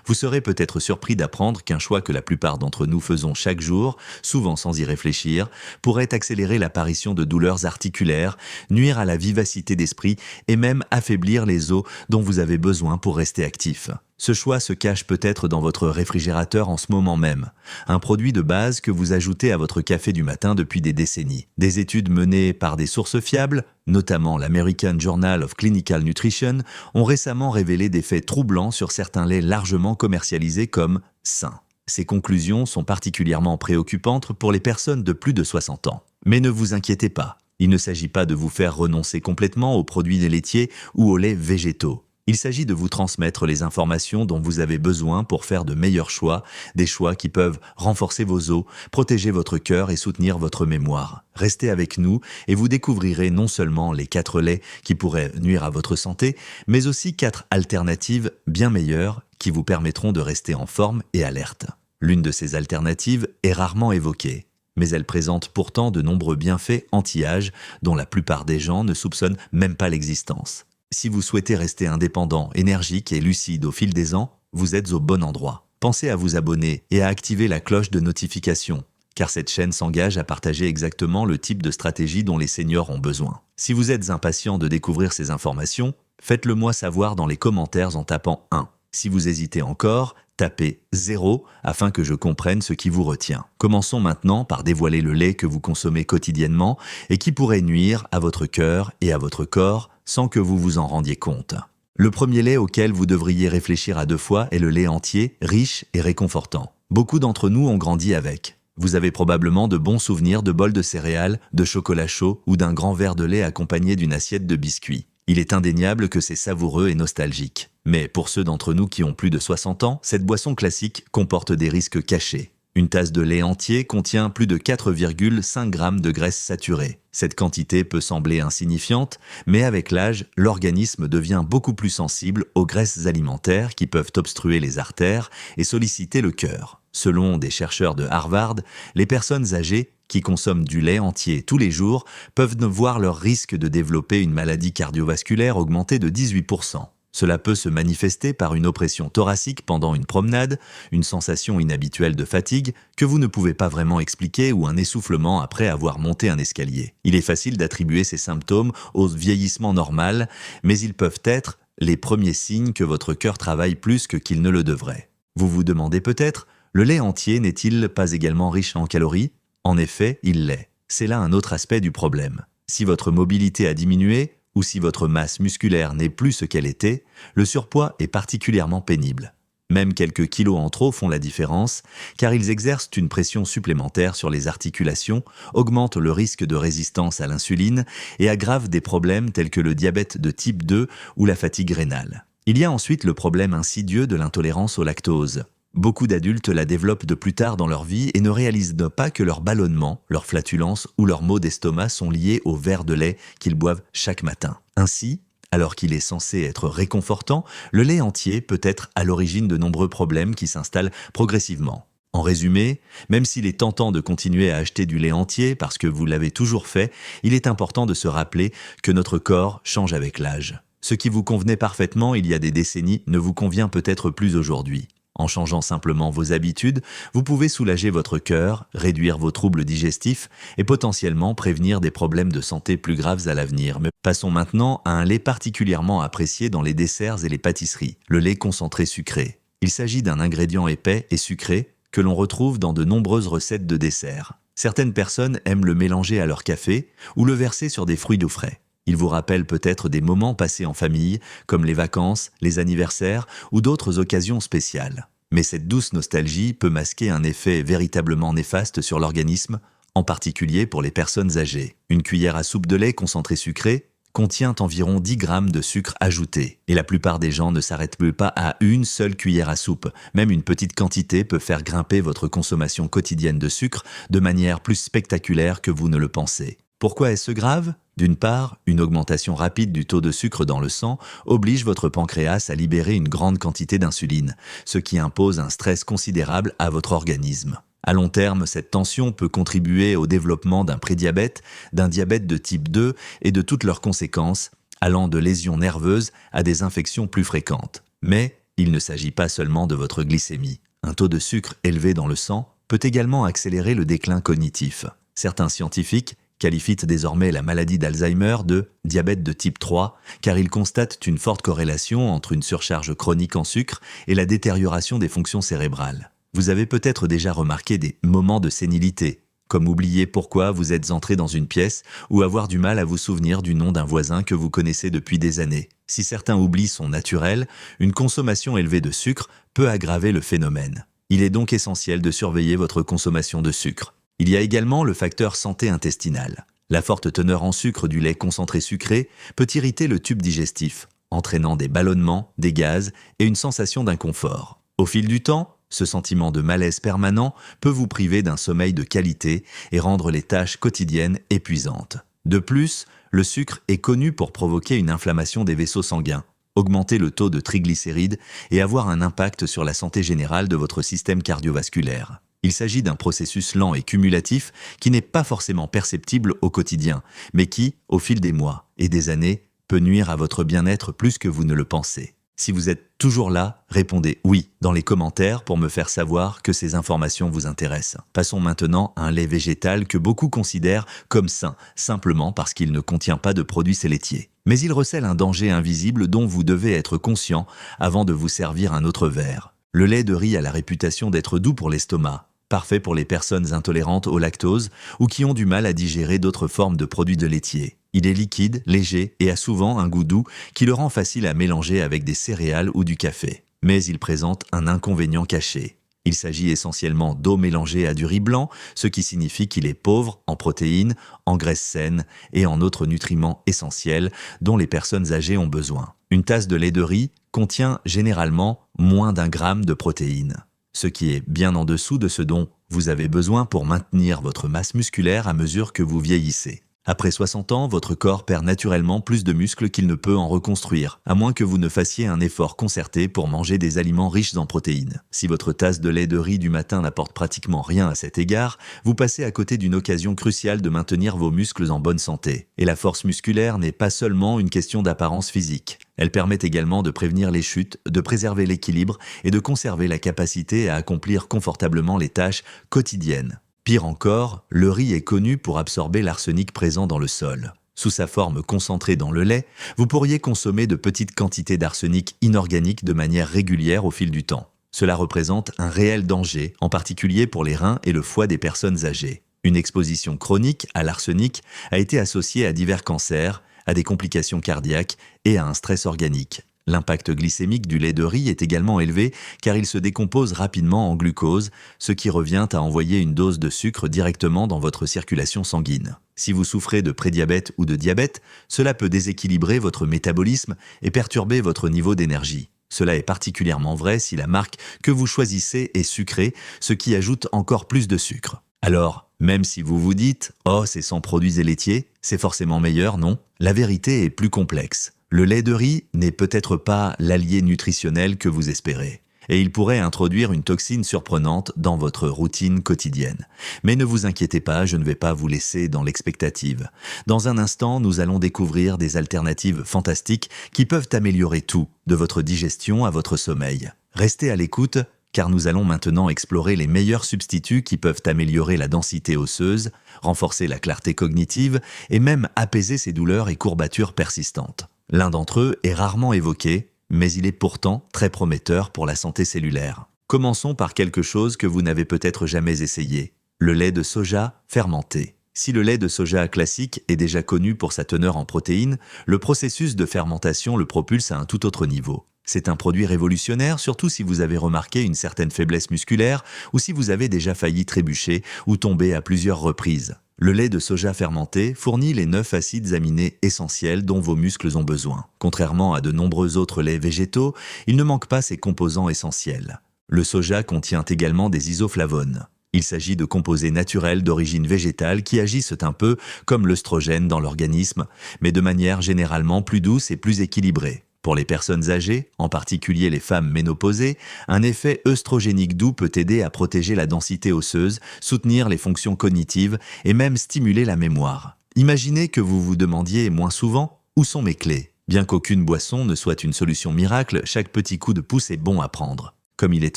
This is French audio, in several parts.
Vous serez peut-être surpris d'apprendre qu'un choix que la plupart d'entre nous faisons chaque jour, souvent sans y réfléchir, pourrait accélérer l'apparition de douleurs articulaires, nuire à la vivacité d'esprit et même affaiblir les os dont vous avez besoin pour rester actif. Ce choix se cache peut-être dans votre réfrigérateur en ce moment même, un produit de base que vous ajoutez à votre café du matin depuis des décennies. Des études menées par des sources fiables, notamment l'American Journal of Clinical Nutrition, ont récemment révélé des faits troublants sur certains laits largement commercialisés comme sains. Ces conclusions sont particulièrement préoccupantes pour les personnes de plus de 60 ans. Mais ne vous inquiétez pas, il ne s'agit pas de vous faire renoncer complètement aux produits laitiers ou aux laits végétaux. Il s'agit de vous transmettre les informations dont vous avez besoin pour faire de meilleurs choix, des choix qui peuvent renforcer vos os, protéger votre cœur et soutenir votre mémoire. Restez avec nous et vous découvrirez non seulement les 4 laits qui pourraient nuire à votre santé, mais aussi 4 alternatives bien meilleures qui vous permettront de rester en forme et alerte. L'une de ces alternatives est rarement évoquée, mais elle présente pourtant de nombreux bienfaits anti-âge dont la plupart des gens ne soupçonnent même pas l'existence. Si vous souhaitez rester indépendant, énergique et lucide au fil des ans, vous êtes au bon endroit. Pensez à vous abonner et à activer la cloche de notification, car cette chaîne s'engage à partager exactement le type de stratégie dont les seniors ont besoin. Si vous êtes impatient de découvrir ces informations, faites-le moi savoir dans les commentaires en tapant 1. Si vous hésitez encore, tapez 0 afin que je comprenne ce qui vous retient. Commençons maintenant par dévoiler le lait que vous consommez quotidiennement et qui pourrait nuire à votre cœur et à votre corps sans que vous vous en rendiez compte. Le premier lait auquel vous devriez réfléchir à 2 fois est le lait entier, riche et réconfortant. Beaucoup d'entre nous ont grandi avec. Vous avez probablement de bons souvenirs de bols de céréales, de chocolat chaud ou d'un grand verre de lait accompagné d'une assiette de biscuits. Il est indéniable que c'est savoureux et nostalgique. Mais pour ceux d'entre nous qui ont plus de 60 ans, cette boisson classique comporte des risques cachés. Une tasse de lait entier contient plus de 4,5 grammes de graisse saturée. Cette quantité peut sembler insignifiante, mais avec l'âge, l'organisme devient beaucoup plus sensible aux graisses alimentaires qui peuvent obstruer les artères et solliciter le cœur. Selon des chercheurs de Harvard, les personnes âgées qui consomment du lait entier tous les jours peuvent voir leur risque de développer une maladie cardiovasculaire augmenter de 18%. Cela peut se manifester par une oppression thoracique pendant une promenade, une sensation inhabituelle de fatigue que vous ne pouvez pas vraiment expliquer ou un essoufflement après avoir monté un escalier. Il est facile d'attribuer ces symptômes au vieillissement normal, mais ils peuvent être les premiers signes que votre cœur travaille plus que qu'il ne le devrait. Vous vous demandez peut-être, le lait entier n'est-il pas également riche en calories ? En effet, il l'est. C'est là un autre aspect du problème. Si votre mobilité a diminué, ou si votre masse musculaire n'est plus ce qu'elle était, le surpoids est particulièrement pénible. Même quelques kilos en trop font la différence, car ils exercent une pression supplémentaire sur les articulations, augmentent le risque de résistance à l'insuline et aggravent des problèmes tels que le diabète de type 2 ou la fatigue rénale. Il y a ensuite le problème insidieux de l'intolérance au lactose. Beaucoup d'adultes la développent de plus tard dans leur vie et ne réalisent pas que leur ballonnement, leur flatulence ou leurs maux d'estomac sont liés au verre de lait qu'ils boivent chaque matin. Ainsi, alors qu'il est censé être réconfortant, le lait entier peut être à l'origine de nombreux problèmes qui s'installent progressivement. En résumé, même s'il est tentant de continuer à acheter du lait entier parce que vous l'avez toujours fait, il est important de se rappeler que notre corps change avec l'âge. Ce qui vous convenait parfaitement il y a des décennies ne vous convient peut-être plus aujourd'hui. En changeant simplement vos habitudes, vous pouvez soulager votre cœur, réduire vos troubles digestifs et potentiellement prévenir des problèmes de santé plus graves à l'avenir. Mais passons maintenant à un lait particulièrement apprécié dans les desserts et les pâtisseries, le lait concentré sucré. Il s'agit d'un ingrédient épais et sucré que l'on retrouve dans de nombreuses recettes de desserts. Certaines personnes aiment le mélanger à leur café ou le verser sur des fruits d'eau frais. Il vous rappelle peut-être des moments passés en famille, comme les vacances, les anniversaires ou d'autres occasions spéciales. Mais cette douce nostalgie peut masquer un effet véritablement néfaste sur l'organisme, en particulier pour les personnes âgées. Une cuillère à soupe de lait concentré sucré contient environ 10 grammes de sucre ajouté. Et la plupart des gens ne s'arrêtent pas à une seule cuillère à soupe. Même une petite quantité peut faire grimper votre consommation quotidienne de sucre de manière plus spectaculaire que vous ne le pensez. Pourquoi est-ce grave ? D'une part, une augmentation rapide du taux de sucre dans le sang oblige votre pancréas à libérer une grande quantité d'insuline, ce qui impose un stress considérable à votre organisme. À long terme, cette tension peut contribuer au développement d'un prédiabète, d'un diabète de type 2 et de toutes leurs conséquences, allant de lésions nerveuses à des infections plus fréquentes. Mais Il ne s'agit pas seulement de votre glycémie. Un taux de sucre élevé dans le sang peut également accélérer le déclin cognitif. Certains scientifiques qualifient désormais la maladie d'Alzheimer de diabète de type 3, car ils constatent une forte corrélation entre une surcharge chronique en sucre et la détérioration des fonctions cérébrales. Vous avez peut-être déjà remarqué des moments de sénilité, comme oublier pourquoi vous êtes entré dans une pièce ou avoir du mal à vous souvenir du nom d'un voisin que vous connaissez depuis des années. Si certains oublis sont naturels, une consommation élevée de sucre peut aggraver le phénomène. Il est donc essentiel de surveiller votre consommation de sucre. Il y a également le facteur santé intestinale. La forte teneur en sucre du lait concentré sucré peut irriter le tube digestif, entraînant des ballonnements, des gaz et une sensation d'inconfort. Au fil du temps, ce sentiment de malaise permanent peut vous priver d'un sommeil de qualité et rendre les tâches quotidiennes épuisantes. De plus, le sucre est connu pour provoquer une inflammation des vaisseaux sanguins, augmenter le taux de triglycérides et avoir un impact sur la santé générale de votre système cardiovasculaire. Il s'agit d'un processus lent et cumulatif qui n'est pas forcément perceptible au quotidien, mais qui, au fil des mois et des années, peut nuire à votre bien-être plus que vous ne le pensez. Si vous êtes toujours là, répondez oui dans les commentaires pour me faire savoir que ces informations vous intéressent. Passons maintenant à un lait végétal que beaucoup considèrent comme sain, simplement parce qu'il ne contient pas de produits laitiers. Mais il recèle un danger invisible dont vous devez être conscient avant de vous servir un autre verre. Le lait de riz a la réputation d'être doux pour l'estomac, parfait pour les personnes intolérantes au lactose ou qui ont du mal à digérer d'autres formes de produits de laitiers. Il est liquide, léger et a souvent un goût doux qui le rend facile à mélanger avec des céréales ou du café. Mais il présente un inconvénient caché. Il s'agit essentiellement d'eau mélangée à du riz blanc, ce qui signifie qu'il est pauvre en protéines, en graisses saines et en autres nutriments essentiels dont les personnes âgées ont besoin. Une tasse de lait de riz contient généralement moins d'1 gramme de protéines, ce qui est bien en dessous de ce dont vous avez besoin pour maintenir votre masse musculaire à mesure que vous vieillissez. Après 60 ans, votre corps perd naturellement plus de muscles qu'il ne peut en reconstruire, à moins que vous ne fassiez un effort concerté pour manger des aliments riches en protéines. Si votre tasse de lait de riz du matin n'apporte pratiquement rien à cet égard, vous passez à côté d'une occasion cruciale de maintenir vos muscles en bonne santé. Et la force musculaire n'est pas seulement une question d'apparence physique. Elle permet également de prévenir les chutes, de préserver l'équilibre et de conserver la capacité à accomplir confortablement les tâches quotidiennes. Pire encore, le riz est connu pour absorber l'arsenic présent dans le sol. Sous sa forme concentrée dans le lait, vous pourriez consommer de petites quantités d'arsenic inorganique de manière régulière au fil du temps. Cela représente un réel danger, en particulier pour les reins et le foie des personnes âgées. Une exposition chronique à l'arsenic a été associée à divers cancers, à des complications cardiaques et à un stress organique. L'impact glycémique du lait de riz est également élevé car il se décompose rapidement en glucose, ce qui revient à envoyer une dose de sucre directement dans votre circulation sanguine. Si vous souffrez de prédiabète ou de diabète, cela peut déséquilibrer votre métabolisme et perturber votre niveau d'énergie. Cela est particulièrement vrai si la marque que vous choisissez est sucrée, ce qui ajoute encore plus de sucre. Alors, même si vous vous dites « Oh, c'est sans produits laitiers, c'est forcément meilleur », non, la vérité est plus complexe. Le lait de riz n'est peut-être pas l'allié nutritionnel que vous espérez, et il pourrait introduire une toxine surprenante dans votre routine quotidienne. Mais ne vous inquiétez pas, je ne vais pas vous laisser dans l'expectative. Dans un instant, nous allons découvrir des alternatives fantastiques qui peuvent améliorer tout, de votre digestion à votre sommeil. Restez à l'écoute, car nous allons maintenant explorer les meilleurs substituts qui peuvent améliorer la densité osseuse, renforcer la clarté cognitive et même apaiser ces douleurs et courbatures persistantes. L'un d'entre eux est rarement évoqué, mais il est pourtant très prometteur pour la santé cellulaire. Commençons par quelque chose que vous n'avez peut-être jamais essayé, le lait de soja fermenté. Si le lait de soja classique est déjà connu pour sa teneur en protéines, le processus de fermentation le propulse à un tout autre niveau. C'est un produit révolutionnaire, surtout si vous avez remarqué une certaine faiblesse musculaire ou si vous avez déjà failli trébucher ou tomber à plusieurs reprises. Le lait de soja fermenté fournit les 9 acides aminés essentiels dont vos muscles ont besoin. Contrairement à de nombreux autres laits végétaux, il ne manque pas ces composants essentiels. Le soja contient également des isoflavones. Il s'agit de composés naturels d'origine végétale qui agissent un peu comme l'œstrogène dans l'organisme, mais de manière généralement plus douce et plus équilibrée. Pour les personnes âgées, en particulier les femmes ménopausées, un effet œstrogénique doux peut aider à protéger la densité osseuse, soutenir les fonctions cognitives et même stimuler la mémoire. Imaginez que vous vous demandiez moins souvent « Où sont mes clés ?» Bien qu'aucune boisson ne soit une solution miracle, chaque petit coup de pouce est bon à prendre. Comme il est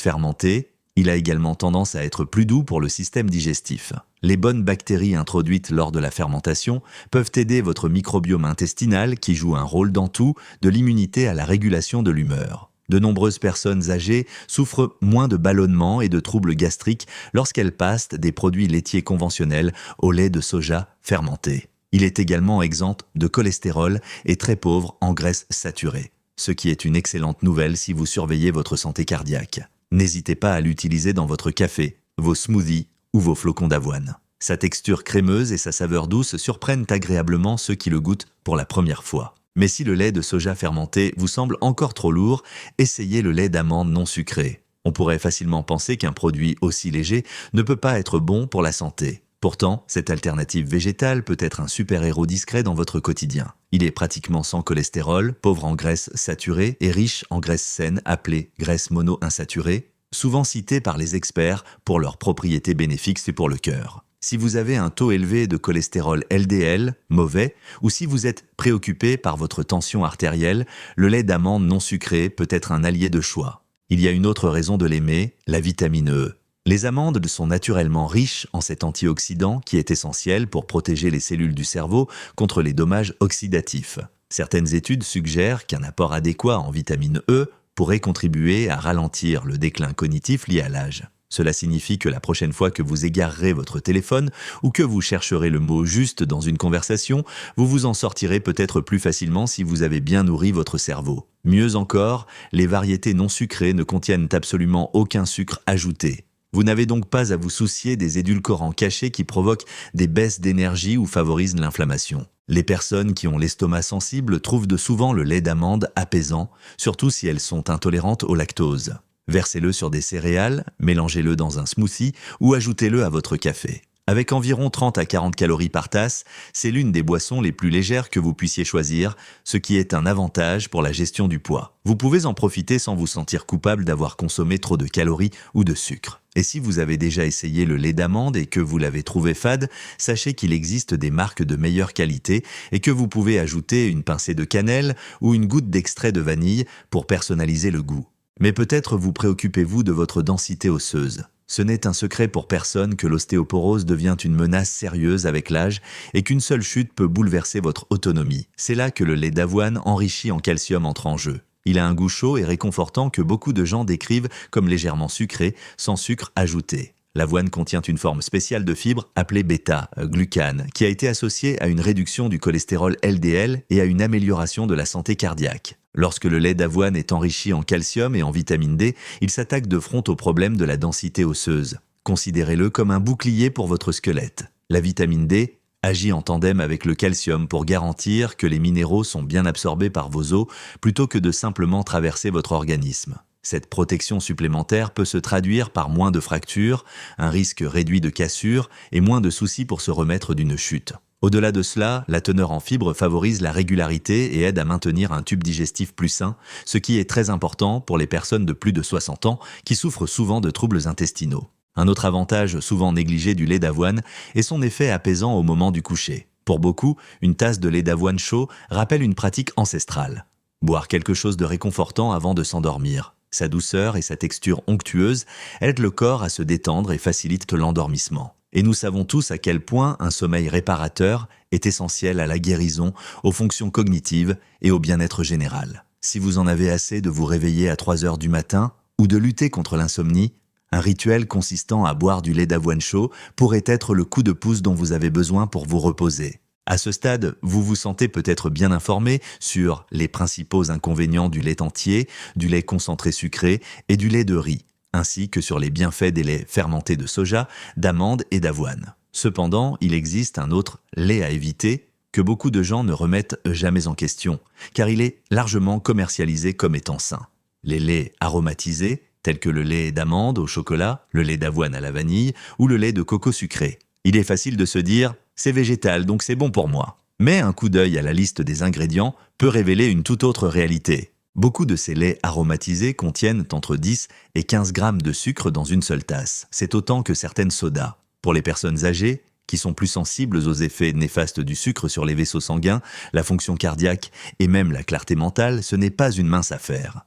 fermenté, il a également tendance à être plus doux pour le système digestif. Les bonnes bactéries introduites lors de la fermentation peuvent aider votre microbiome intestinal qui joue un rôle dans tout, de l'immunité à la régulation de l'humeur. De nombreuses personnes âgées souffrent moins de ballonnements et de troubles gastriques lorsqu'elles passent des produits laitiers conventionnels au lait de soja fermenté. Il est également exempt de cholestérol et très pauvre en graisses saturées, ce qui est une excellente nouvelle si vous surveillez votre santé cardiaque. N'hésitez pas à l'utiliser dans votre café, vos smoothies ou vos flocons d'avoine. Sa texture crémeuse et sa saveur douce surprennent agréablement ceux qui le goûtent pour la première fois. Mais si le lait de soja fermenté vous semble encore trop lourd, essayez le lait d'amande non sucré. On pourrait facilement penser qu'un produit aussi léger ne peut pas être bon pour la santé. Pourtant, cette alternative végétale peut être un super-héros discret dans votre quotidien. Il est pratiquement sans cholestérol, pauvre en graisses saturées et riche en graisses saines appelées graisses monoinsaturées, souvent citées par les experts pour leurs propriétés bénéfiques et pour le cœur. Si vous avez un taux élevé de cholestérol LDL, mauvais, ou si vous êtes préoccupé par votre tension artérielle, le lait d'amande non sucré peut être un allié de choix. Il y a une autre raison de l'aimer, la vitamine E. Les amandes sont naturellement riches en cet antioxydant qui est essentiel pour protéger les cellules du cerveau contre les dommages oxydatifs. Certaines études suggèrent qu'un apport adéquat en vitamine E pourrait contribuer à ralentir le déclin cognitif lié à l'âge. Cela signifie que la prochaine fois que vous égarerez votre téléphone ou que vous chercherez le mot juste dans une conversation, vous vous en sortirez peut-être plus facilement si vous avez bien nourri votre cerveau. Mieux encore, les variétés non sucrées ne contiennent absolument aucun sucre ajouté. Vous n'avez donc pas à vous soucier des édulcorants cachés qui provoquent des baisses d'énergie ou favorisent l'inflammation. Les personnes qui ont l'estomac sensible trouvent de souvent le lait d'amande apaisant, surtout si elles sont intolérantes au lactose. Versez-le sur des céréales, mélangez-le dans un smoothie ou ajoutez-le à votre café. Avec environ 30 à 40 calories par tasse, c'est l'une des boissons les plus légères que vous puissiez choisir, ce qui est un avantage pour la gestion du poids. Vous pouvez en profiter sans vous sentir coupable d'avoir consommé trop de calories ou de sucre. Et si vous avez déjà essayé le lait d'amande et que vous l'avez trouvé fade, sachez qu'il existe des marques de meilleure qualité et que vous pouvez ajouter une pincée de cannelle ou une goutte d'extrait de vanille pour personnaliser le goût. Mais peut-être vous préoccupez-vous de votre densité osseuse. Ce n'est un secret pour personne que l'ostéoporose devient une menace sérieuse avec l'âge et qu'une seule chute peut bouleverser votre autonomie. C'est là que le lait d'avoine enrichi en calcium entre en jeu. Il a un goût chaud et réconfortant que beaucoup de gens décrivent comme légèrement sucré, sans sucre ajouté. L'avoine contient une forme spéciale de fibre appelée bêta-glucane, qui a été associée à une réduction du cholestérol LDL et à une amélioration de la santé cardiaque. Lorsque le lait d'avoine est enrichi en calcium et en vitamine D, il s'attaque de front au problème de la densité osseuse. Considérez-le comme un bouclier pour votre squelette. La vitamine D agit en tandem avec le calcium pour garantir que les minéraux sont bien absorbés par vos os plutôt que de simplement traverser votre organisme. Cette protection supplémentaire peut se traduire par moins de fractures, un risque réduit de cassure et moins de soucis pour se remettre d'une chute. Au-delà de cela, la teneur en fibres favorise la régularité et aide à maintenir un tube digestif plus sain, ce qui est très important pour les personnes de plus de 60 ans qui souffrent souvent de troubles intestinaux. Un autre avantage souvent négligé du lait d'avoine est son effet apaisant au moment du coucher. Pour beaucoup, une tasse de lait d'avoine chaud rappelle une pratique ancestrale. Boire quelque chose de réconfortant avant de s'endormir. Sa douceur et sa texture onctueuse aident le corps à se détendre et facilitent l'endormissement. Et nous savons tous à quel point un sommeil réparateur est essentiel à la guérison, aux fonctions cognitives et au bien-être général. Si vous en avez assez de vous réveiller à 3 heures du matin ou de lutter contre l'insomnie, un rituel consistant à boire du lait d'avoine chaud pourrait être le coup de pouce dont vous avez besoin pour vous reposer. À ce stade, vous vous sentez peut-être bien informé sur les principaux inconvénients du lait entier, du lait concentré sucré et du lait de riz, ainsi que sur les bienfaits des laits fermentés de soja, d'amande et d'avoine. Cependant, il existe un autre lait à éviter que beaucoup de gens ne remettent jamais en question, car il est largement commercialisé comme étant sain. Les laits aromatisés, tels que le lait d'amande au chocolat, le lait d'avoine à la vanille ou le lait de coco sucré. Il est facile de se dire « c'est végétal, donc c'est bon pour moi ». Mais un coup d'œil à la liste des ingrédients peut révéler une toute autre réalité. Beaucoup de ces laits aromatisés contiennent entre 10 et 15 grammes de sucre dans une seule tasse. C'est autant que certaines sodas. Pour les personnes âgées, qui sont plus sensibles aux effets néfastes du sucre sur les vaisseaux sanguins, la fonction cardiaque et même la clarté mentale, ce n'est pas une mince affaire.